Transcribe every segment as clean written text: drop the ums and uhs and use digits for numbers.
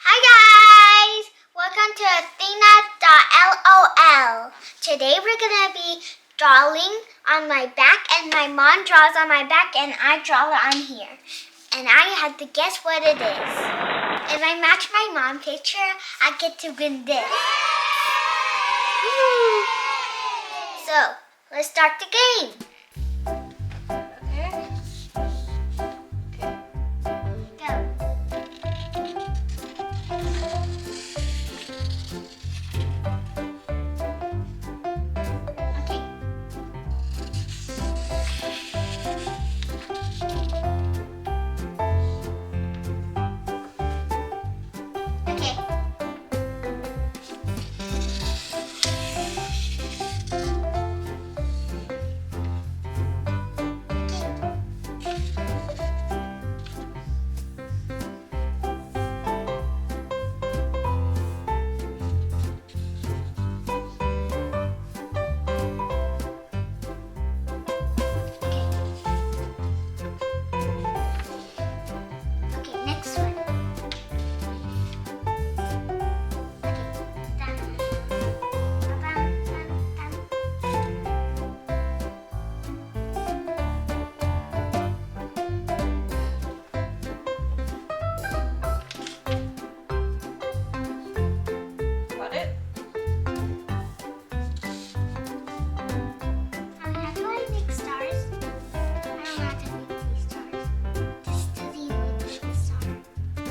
Hi guys! Welcome to Athena.lol. Today we're gonna be drawing on my back, and my mom draws on my back and I draw on here. And I have to guess what it is. If I match my mom picture, I get to win this. Woo. So, let's start the game.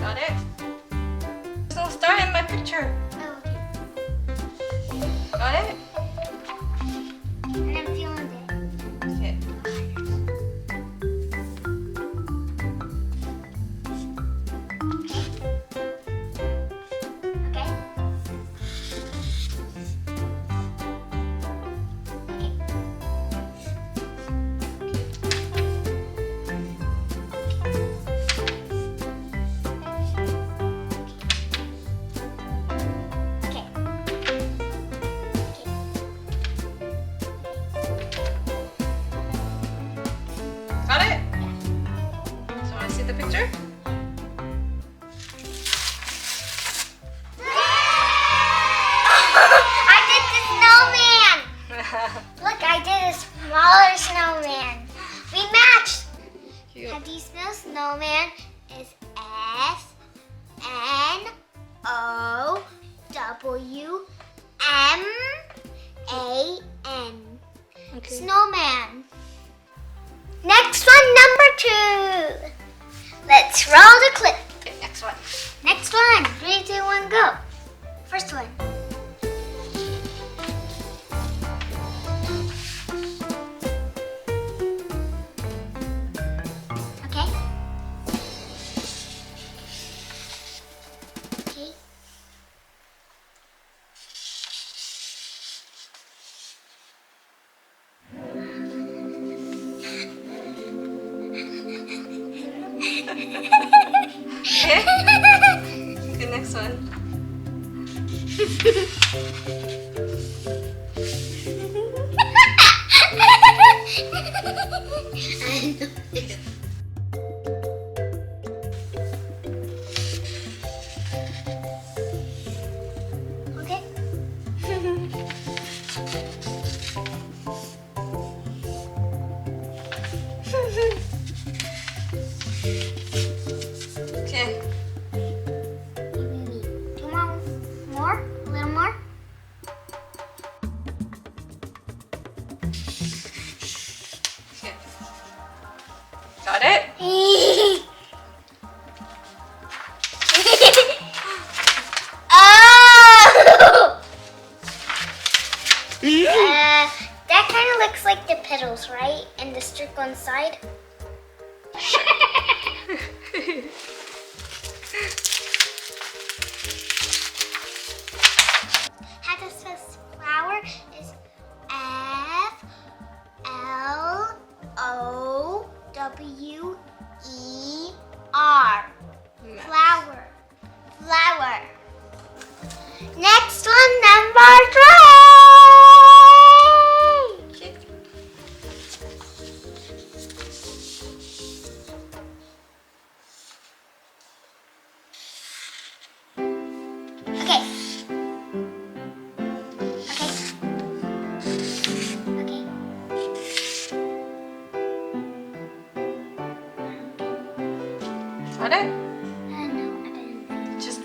Got it? There's no star in my picture. Oh, okay. Got it? And I'm feeling it. Okay. Okay. Got it? So want to see the picture? I did the snowman! Look, I did a smaller snowman. We matched. Cute. How do you spell snowman? Is S-N-O-W-M-A-N. Okay. Snowman. Next one, number 2. Let's roll the clip. Okay, next one. Next one. 3, 2, 1, go. First one. Okay. Okay. Okay. Okay, next one. Okay. Okay. Do you want more? A little more? Okay. Got it? Oh! That kind of looks like the petals, right? And the stick on the side. How does this flower is F-L-O-W-E-R. Flower. Flower. Next one, number 3. Okay.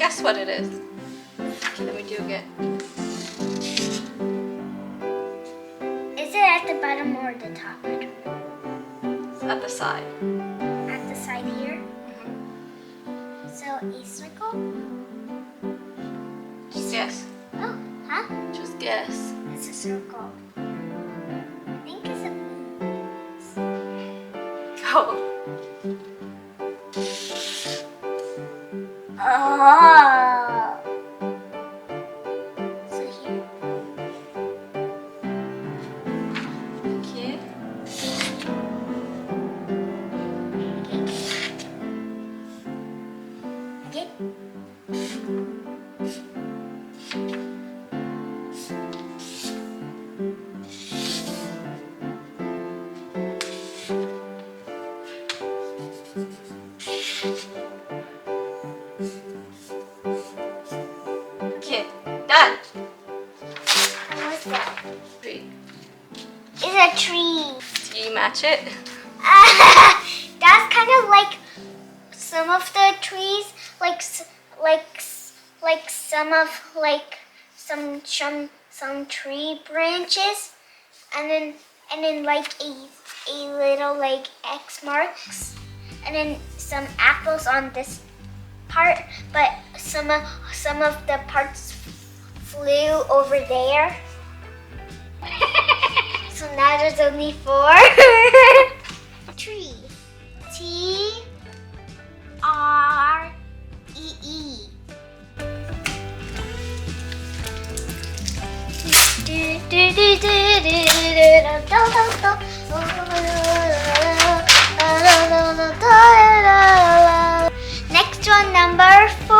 guess what it is. Okay, let me do again. Is it at the bottom or the top? I don't know. It's at the side. At the side here. So a circle? Just guess. Oh, huh? Just guess. It's a circle. I think it's a. Oh. Oh. So here. Okay. Okay. Okay. Done. What's that? Tree. It's a tree. Do you match it? That's kind of like some of the trees, like some of like some tree branches, and then like a little like X marks, and then some apples on this part, but some of the parts flew over there. So now there's only 4. Tree. T-R-E-E. Next one, number 4.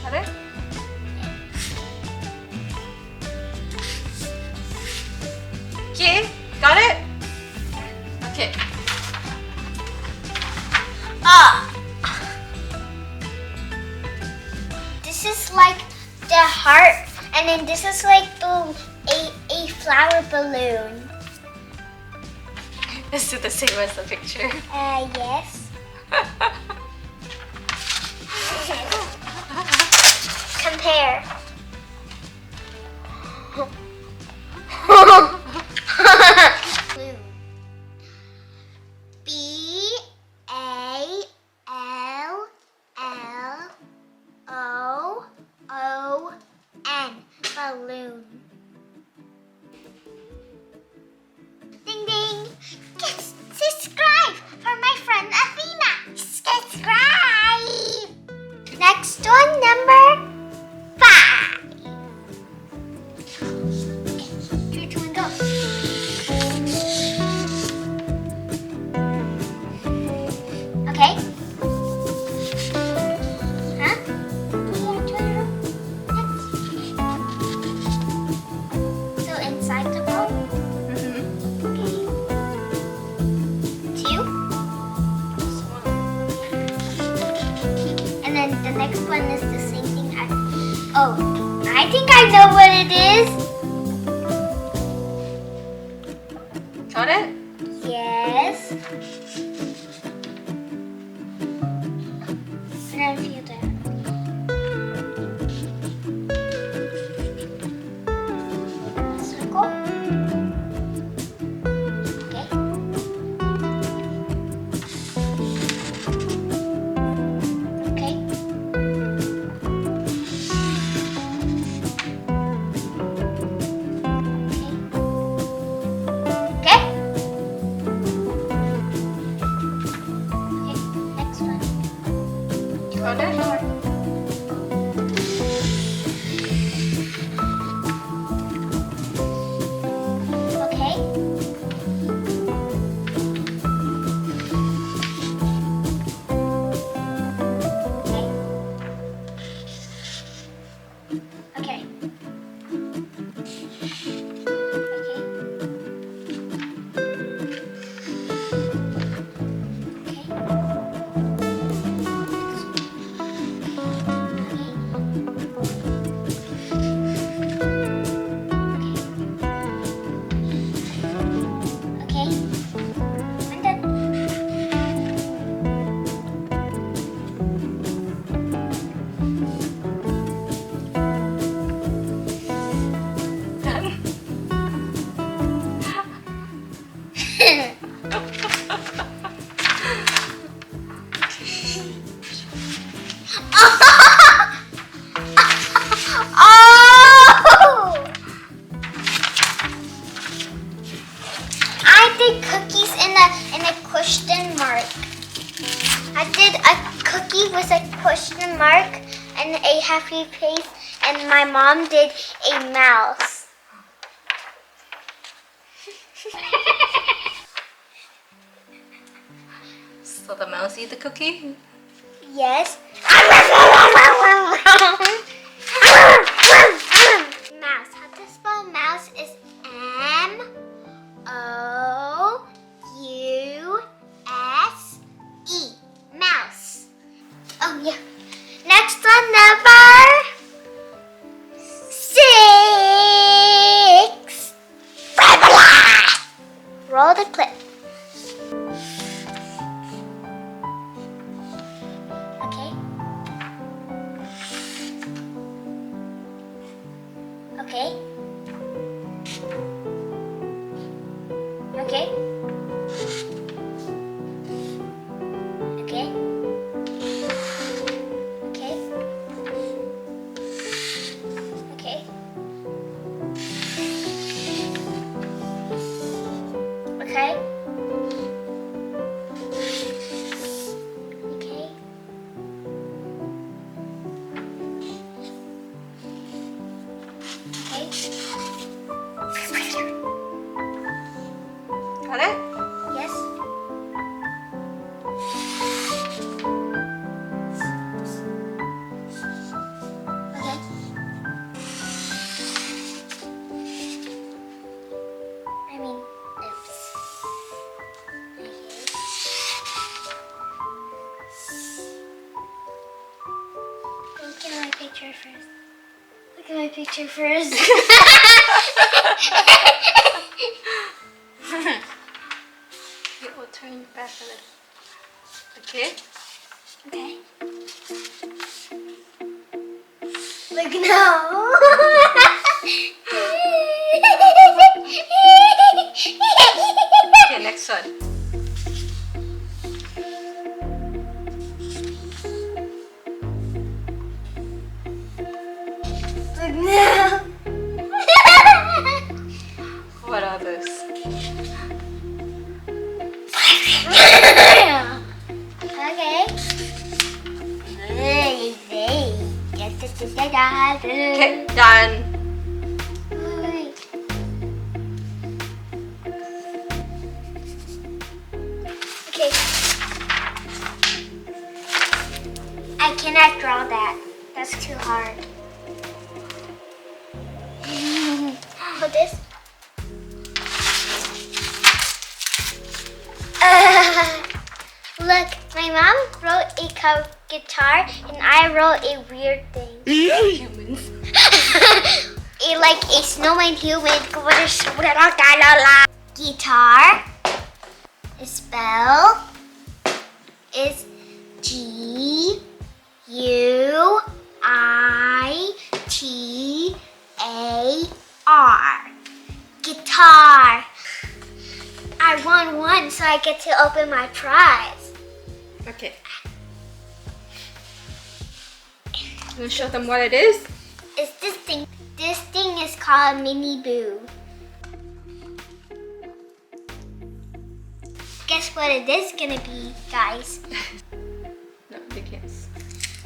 Got it? Okay. Got it? Okay. This is like the heart, and then this is like a flower balloon. Is it the same as the picture? Yes. Compare. B-A-L-L-O-O-N. Balloon. Ding ding. Yes, subscribe for my friend Athena. Subscribe. Next one, number 5. 3, 2, 1, go. Okay. Huh? So inside the bowl. Mm-hmm. Okay. 2. And then the next one is the same thing as did a cookie with a question mark and a happy face, and my mom did a mouse. So the mouse eat the cookie? Yes. Mouse. How to spell mouse is M-O-U-S-E. Mouse. Oh yeah. Next one, number 6. Roll the clip. Okay. Okay. Okay. Okay. Okay. Okay. Okay. Okay. Okay. Got it? Yes. Okay. I mean, oops. Look at my picture first. Look at my picture first. It will turn you back a little. Okay? Okay. Look now. Okay, next one. Look now. What are those? Okay. Okay, done. Okay. I cannot draw that. That's too hard. Put this. Look, my mom wrote a guitar and I wrote a weird thing. Humans. Like a snowman human. Guitar. Spell is G-U-I-T-A-R. Guitar. I won one, so I get to open my prize. Okay. You show them what it is? It's this thing. This thing is called Mini Boo. Guess what it is gonna be, guys? No, you can't.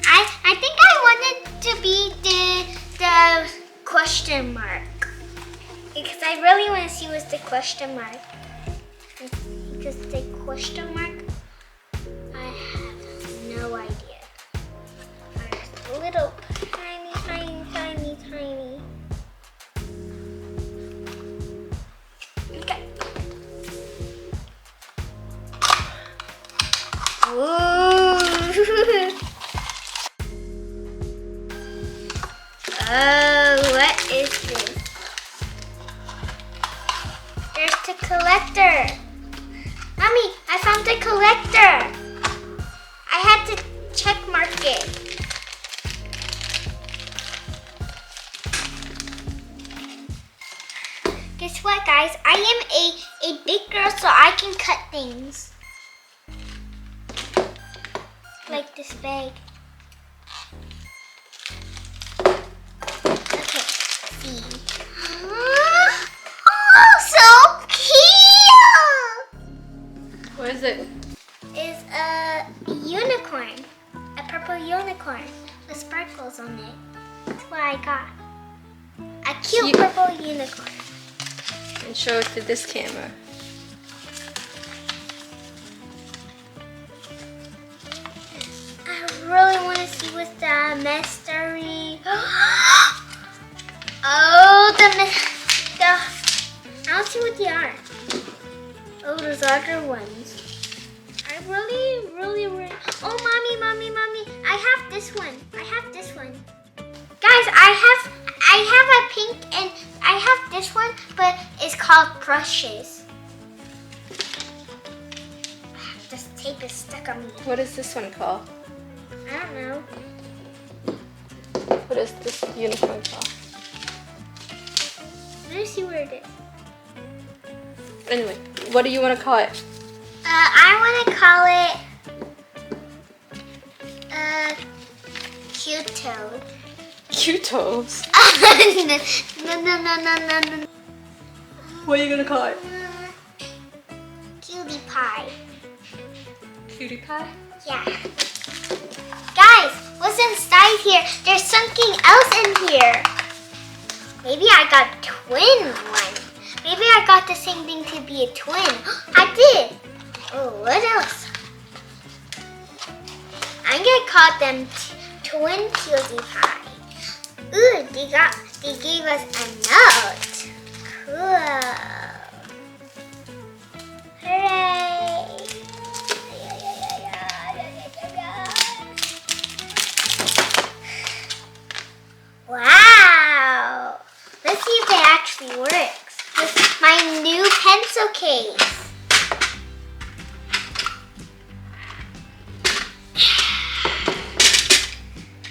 I think I wanted to be the question mark. Because I really want to see what's the question mark. Because the question mark, I have no idea. There's a little tiny, tiny, tiny, tiny. Okay. Ooh. Oh, what is this? There's the collector. Mommy, I found the collector. I had to check mark it. Guess what, guys? I am a big girl, so I can cut things. Like this bag. Okay, see. Oh, so cute! What is it? It's a unicorn. the corner. And show it to this camera. I really want to see what's the mystery. Oh, I don't see what they are. Oh, those other ones. I really. Oh, mommy. I have this one. Guys, I have a pink and I have this one, but it's called brushes. This tape is stuck on me. What is this one called? I don't know. What is this unicorn called? Let me see where it is. Anyway, what do you want to call it? I want to call it cute toad. Cute toes. No. What are you gonna call it? Cutie pie. Cutie pie? Yeah. Guys, what's inside here? There's something else in here. Maybe I got a twin one. Maybe I got the same thing to be a twin. I did. Oh, what else? I'm gonna call them twin cutie pie. Ooh, they gave us a note. Cool. Hooray! Wow! Let's see if it actually works. This is my new pencil case.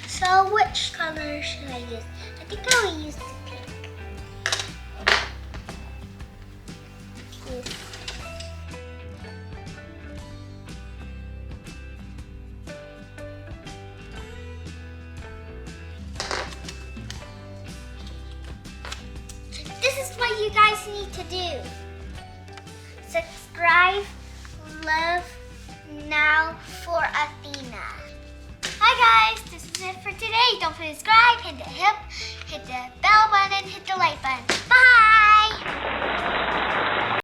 So which color should I use? I think I will use the pink. Yes. This is what you guys need to do. Subscribe, love now for Athena. Hi guys, this is it for today. Don't forget to subscribe, hit the bell button, hit the like button. Bye!